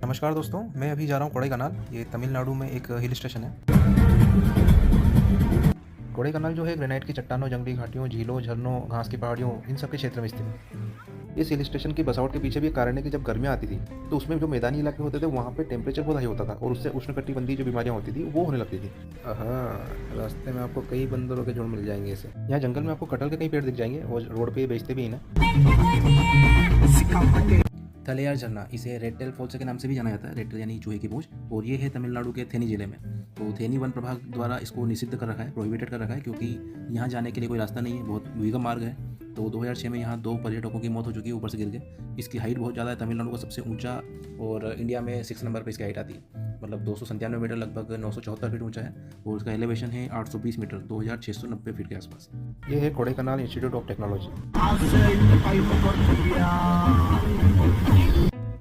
नमस्कार दोस्तों, मैं अभी जा रहा हूँ कोडाईकनाल। ये तमिलनाडु में एक हिल स्टेशन है। कोडाईकनाल जो है ग्रेनाइट की चट्टानों, जंगली घाटियों, झीलों, झरनों, घास की पहाड़ियों, इन सब के क्षेत्र में स्थित है। इस हिल स्टेशन की बसावट के पीछे भी एक कारण है कि जब गर्मियाँ आती थी तो उसमें जो मैदानी इलाके होते थे वहाँ पे टेम्परेचर बहुत हाई होता था और उससे उष्णकटिबंधीय जो बीमारियाँ होती थी वो होने लगती थी। हाँ, रास्ते में आपको कई बंदरों के झुंड मिल जाएंगे। ऐसे यहाँ जंगल में आपको कटहल के कई पेड़ दिख जाएंगे और रोड पे बेचते भी हैं ना। थलेयार झरना, इसे रेड टेल फॉल्स के नाम से भी जाना जाता है। रेड टेल यानी चूहे की पूंछ, और ये है तमिलनाडु के थेनी जिले में। तो थेनी वन प्रभाग द्वारा इसको निषिद्ध कर रखा है, प्रोहिबिटेड कर रखा है, क्योंकि यहाँ जाने के लिए कोई रास्ता नहीं है, बहुत विगम मार्ग है। तो 2006 में यहाँ 2 पर्यटकों की मौत हो चुकी है ऊपर से गिर के। इसकी हाइट बहुत ज़्यादा है, तमिलनाडु का सबसे ऊंचा, और इंडिया में 6 नंबर पर इसकी हाइट आती है। मतलब 297 मीटर, लगभग 974 फीट ऊंचा है, और उसका एलिवेशन है 820 मीटर, 2690 फीट के आसपास। ये है कोडाईकनाल इंस्टीट्यूट ऑफ टेक्नोलॉजी।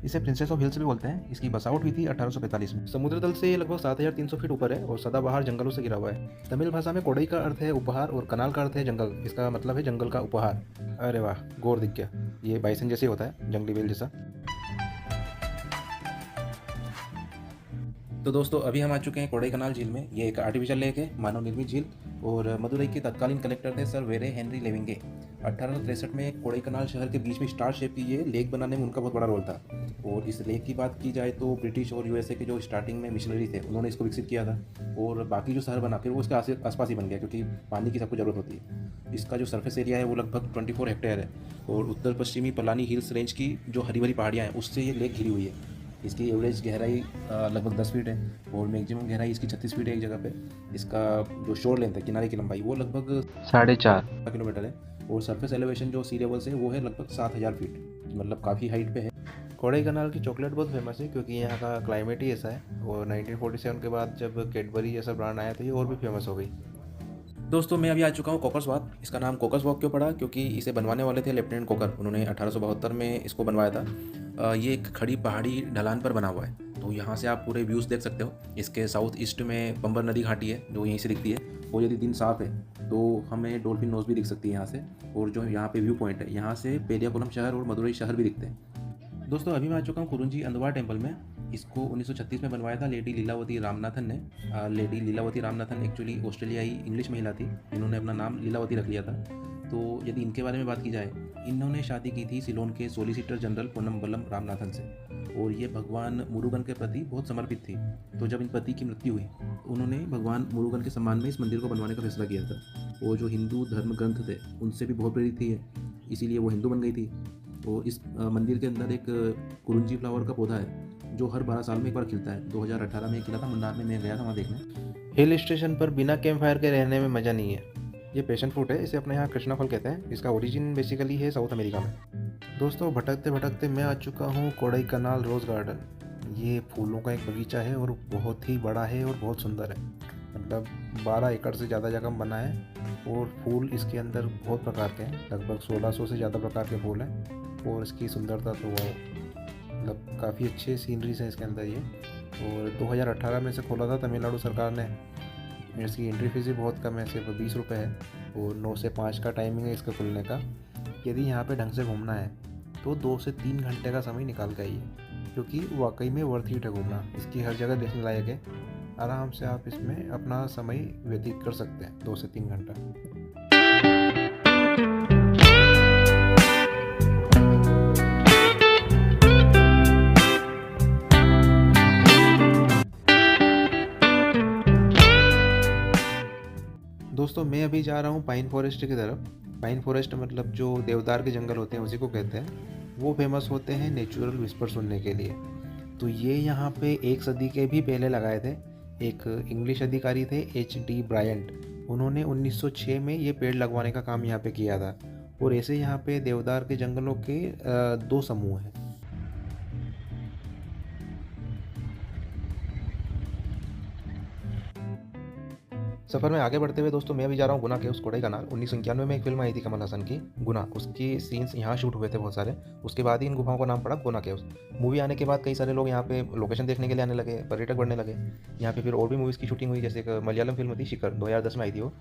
इसे प्रिंसेस ऑफ हिल्स भी बोलते हैं। इसकी बसावट हुई थी 1845 में। समुद्र तल से लगभग 7300 फीट ऊपर है और सदाबहार जंगलों से घिरा हुआ है। तमिल भाषा में कोडई का अर्थ है उपहार और कनाल का अर्थ है जंगल। इसका मतलब है जंगल का उपहार। अरे वाह, गौर दिख गया। ये बाइसन जैसे होता है, जंगली बेल जैसा। तो दोस्तों, अभी हम आ चुके हैं कोडाईकनाल झील में। ये एक आर्टिफिशियल लेक है, मानव निर्मित झील, और मदुरई के तत्कालीन कलेक्टर थे सर वेरे हेनरी लेविंगे। 1863 में कोडाईकनाल शहर के बीच में स्टार शेप की ये लेक बनाने में उनका बहुत बड़ा रोल था। और इस लेक की बात की जाए तो ब्रिटिश और यूएसए के जो स्टार्टिंग में मिशनरी थे उन्होंने इसको विकसित किया था, और बाकी जो शहर बना फिर वो इसके आसपास ही बन गया, क्योंकि पानी की सबको ज़रूरत होती है। इसका जो सरफेस एरिया है वो लगभग 24 हेक्टेयर है, और उत्तर पश्चिमी पलानी हिल्स रेंज की जो हरी भरी पहाड़ियाँ हैं उससे ये लेक घिरी हुई है। इसकी एवरेज गहराई लगभग 10 फीट है, और मैक्सिमम गहराई इसकी 36 फीट है एक जगह पे। इसका जो शोर लेंथ है, किनारे की लंबाई, वो लगभग 4.5 किलोमीटर है, और सरफेस एलिवेशन जो सी लेवल से वो है लगभग 7000 फीट, मतलब काफ़ी हाइट पे है। कोडाईकनाल की चॉकलेट बहुत फेमस है, क्योंकि यहाँ का क्लाइमेट ही ऐसा है, और 1947 के बाद जब कैडबरी जैसा ब्रांड आया तो ये और भी फेमस हो गई। दोस्तों, मैं अभी आ चुका हूँ कोकस वॉक। इसका नाम कोकस वॉक क्यों पड़ा? क्योंकि इसे बनवाने वाले थे लेफ्टिनेंट कोकर। उन्होंने 1872 में इसको बनवाया था। ये एक खड़ी पहाड़ी ढलान पर बना हुआ है, तो यहाँ से आप पूरे व्यूज़ देख सकते हो। इसके साउथ ईस्ट में बम्बर नदी घाटी है जो यहीं से दिखती है, और यदि दिन साफ है तो हमें डॉल्फिन नोज भी दिख सकती है यहाँ से। और जो यहाँ पे व्यू पॉइंट है, यहाँ से पेरियाकुलम शहर और मदुरई शहर भी दिखते हैं। दोस्तों, अभी मैं आ चुका हूँ कुरुंजी अंधवा टेम्पल में। इसको 1936 में बनवाया था लेडी लीलावती रामनाथन ने। लेडी लीलावती रामनाथन एक्चुअली ऑस्ट्रेलियाई इंग्लिश महिला थी, इन्होंने अपना नाम लीलावती रख लिया था। तो यदि इनके बारे में बात की जाए, इन्होंने शादी की थी सिलोन के सोलिसिटर जनरल पोन्नम्बलम रामनाथन से, और ये भगवान मुरुगन के प्रति बहुत समर्पित थी। तो जब इन पति की मृत्यु हुई, उन्होंने भगवान मुरुगन के सम्मान में इस मंदिर को बनवाने का फैसला किया था। और जो हिंदू धर्म ग्रंथ थे उनसे भी बहुत प्रेरित थी, इसीलिए वो हिंदू बन गई थी। और इस मंदिर के अंदर एक कुरुंजी फ्लावर का पौधा है जो हर 12 साल में एक बार खिलता है। 2018 में खिला था, मुन्नार में मैं गया था वहाँ देखने। हिल स्टेशन पर बिना कैंप फायर के रहने में मज़ा नहीं है। ये पैशन फ्रूट है, इसे अपने यहाँ कृष्णा फल कहते हैं। इसका ओरिजिन बेसिकली है साउथ अमेरिका में। दोस्तों, भटकते भटकते मैं आ चुका हूँ कोडाईकनाल रोज़ गार्डन। ये फूलों का एक बगीचा है और बहुत ही बड़ा है और बहुत सुंदर है। मतलब 12 एकड़ से ज़्यादा जगह में बना है, और फूल इसके अंदर बहुत प्रकार के हैं, लगभग 1600 से ज़्यादा प्रकार के फूल हैं। और इसकी सुंदरता तो मतलब काफ़ी अच्छे सीनरीज हैं इसके अंदर ये। और 2018 में से खोला था तमिलनाडु सरकार ने। इसकी एंट्री फीस भी बहुत कम है, सिर्फ 20 रुपये है, और 9 से 5 का टाइमिंग है इसका खुलने का। यदि यहाँ पे ढंग से घूमना है तो 2 से 3 घंटे का समय निकाल के आइए, क्योंकि वाकई में वर्थ इट है घूमना। इसकी हर जगह देखने लायक है। आराम से आप इसमें अपना समय व्यतीत कर सकते हैं 2 से 3 घंटा। दोस्तों, मैं अभी जा रहा हूँ पाइन फॉरेस्ट की तरफ। पाइन फॉरेस्ट मतलब जो देवदार के जंगल होते हैं उसी को कहते हैं। वो फेमस होते हैं नेचुरल विस्पर सुनने के लिए। तो ये यहाँ पे 1 सदी के भी पहले लगाए थे। एक इंग्लिश अधिकारी थे HD ब्रायंट, उन्होंने 1906 में ये पेड़ लगवाने का काम यहाँ पे किया था। और ऐसे यहाँ पे देवदार के जंगलों के 2 समूह हैं। सफ़र में आगे बढ़ते हुए दोस्तों, मैं अभी जा रहा हूँ गुना केव्स कोडाईकनाल। 1991 में एक फिल्म आई थी कमल हसन की गुना, उसके सीन्स यहाँ शूट हुए थे बहुत सारे। उसके बाद ही इन गुफाओं का नाम पड़ा गुना केव्स। मूवी आने के बाद कई सारे लोग यहाँ पे लोकेशन देखने के लिए आने लगे, पर्यटक बढ़ने लगे। यहाँ पे फिर और भी मूवीज़ की शूटिंग हुई, जैसे एक मलयालम फिल्म थी शिखर, 2010 में आई थी वो।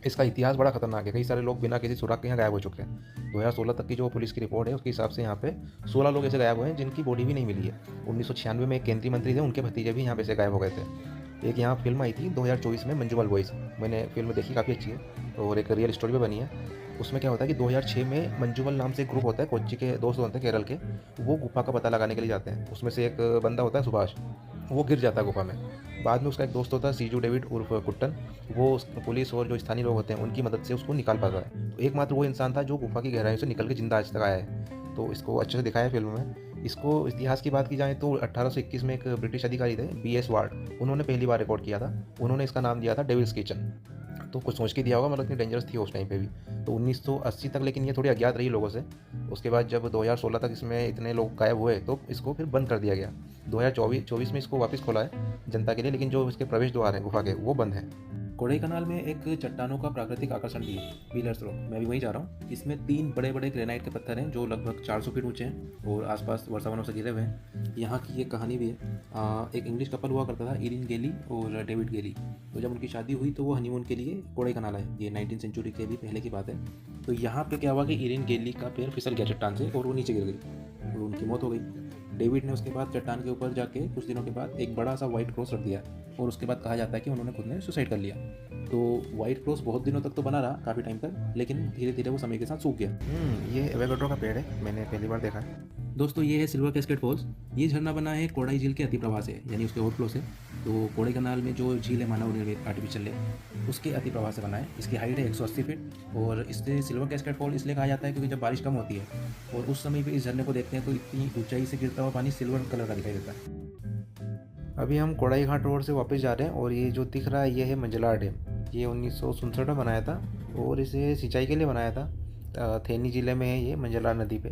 इसका इतिहास बड़ा खतरनाक है। कई सारे लोग बिना किसी सुराग के यहाँ गायब हो चुके हैं। 2016 तक की जो पुलिस की रिपोर्ट है उसके हिसाब से यहाँ पे 16 लोग ऐसे गायब हुए हैं जिनकी बॉडी भी नहीं मिली है। 1996 में एक केंद्रीय मंत्री थे, उनके भतीजे भी यहाँ पे से गायब हो गए थे। एक यहाँ फिल्म आई थी 2024 में, मंजूमल बॉयज़। मैंने फिल्म देखी, काफ़ी अच्छी है और एक रियल स्टोरी पे बनी है। उसमें क्या होता है कि 2006 में मंजूमल नाम से एक ग्रुप होता है, कोच्चि के दोस्त होते हैं केरल के, वो गुफा का पता लगाने के लिए जाते हैं। उसमें से एक बंदा होता है सुभाष, वो गिर जाता है गुफा में। बाद में उसका एक दोस्त होता है सीजू डेविड उर्फ कुट्टन, वो पुलिस और जो स्थानीय लोग होते हैं उनकी मदद से उसको निकाल पाता है। तो एकमात्र वो इंसान था जो गुफा की गहराइयों से निकल के जिंदा आज तक आया है। तो इसको अच्छे से दिखाया है फिल्म में। इसको इतिहास की बात की जाए तो 1821 में एक ब्रिटिश अधिकारी थे BS वार्ड, उन्होंने पहली बार रिकॉर्ड किया था। उन्होंने इसका नाम दिया था डेविल्स किचन। तो कुछ सोच के दिया होगा, मतलब इतनी डेंजरस थी उस टाइम पे भी। तो 1980 तक लेकिन ये थोड़ी अज्ञात रही लोगों से। उसके बाद जब 2016 तक इसमें इतने लोग गायब हुए तो इसको फिर बंद कर दिया गया। 2024 में इसको वापस खोला है जनता के लिए, लेकिन जो इसके प्रवेश द्वार हैं गुफा के वो बंद हैं। कोडाईकनाल में एक चट्टानों का प्राकृतिक आकर्षण भी है, व्हीलर्स रॉक। मैं भी वहीं जा रहा हूँ। इसमें 3 बड़े बड़े ग्रेनाइट के पत्थर हैं जो लगभग 400 फीट ऊंचे हैं और आसपास वर्षावनों से घिरे हुए हैं। यहाँ की एक कहानी भी है। एक इंग्लिश कपल हुआ करता था, इरिन गेली और डेविड गेली। तो जब उनकी शादी हुई तो वो हनीमून के लिए कोडाईकनाल आए। ये 19वीं सेंचुरी के भी पहले की बात है। तो यहाँ पे क्या हुआ कि इरिन गेली का पैर फिसल गया चट्टान से और वो नीचे गिर गई और उनकी मौत हो गई। डेविड ने उसके बाद चट्टान के ऊपर जाके कुछ दिनों के बाद एक बड़ा सा व्हाइट क्रॉस रख दिया और उसके बाद कहा जाता है कि उन्होंने खुद ने सुसाइड कर लिया। तो व्हाइट क्रॉस बहुत दिनों तक तो बना रहा, काफ़ी टाइम तक, लेकिन धीरे धीरे वो समय के साथ सूख गया। ये एवोकाडो का पेड़ है, मैंने पहली बार देखा है। दोस्तों ये है सिल्वर कैस्केड फॉल्स। ये झरना बना है कोडाई झील के अतिप्रवाह से, यानी उसके ओवरफ्लो से। तो कोडाईकनाल में जो झील है मानव निर्मित आर्टिफिशियल लेक, उसके अतिप्रवाह से बना है। इसकी हाइट है 180 फीट और इससे सिल्वर कैस्केड फॉल इसलिए कहा जाता है क्योंकि जब बारिश कम होती है और उस समय पे इस झरने को देखते हैं तो इतनी ऊंचाई से गिरता हुआ पानी सिल्वर कलर का दिखाई देता है। अभी हम कोडाईघाट रोड से वापस जा रहे हैं और ये जो दिख रहा है ये है मंजलार डैम। ये 1967 में बनाया था और इसे सिंचाई के लिए बनाया था। थेनी ज़िले में है ये, मंजलार नदी पे।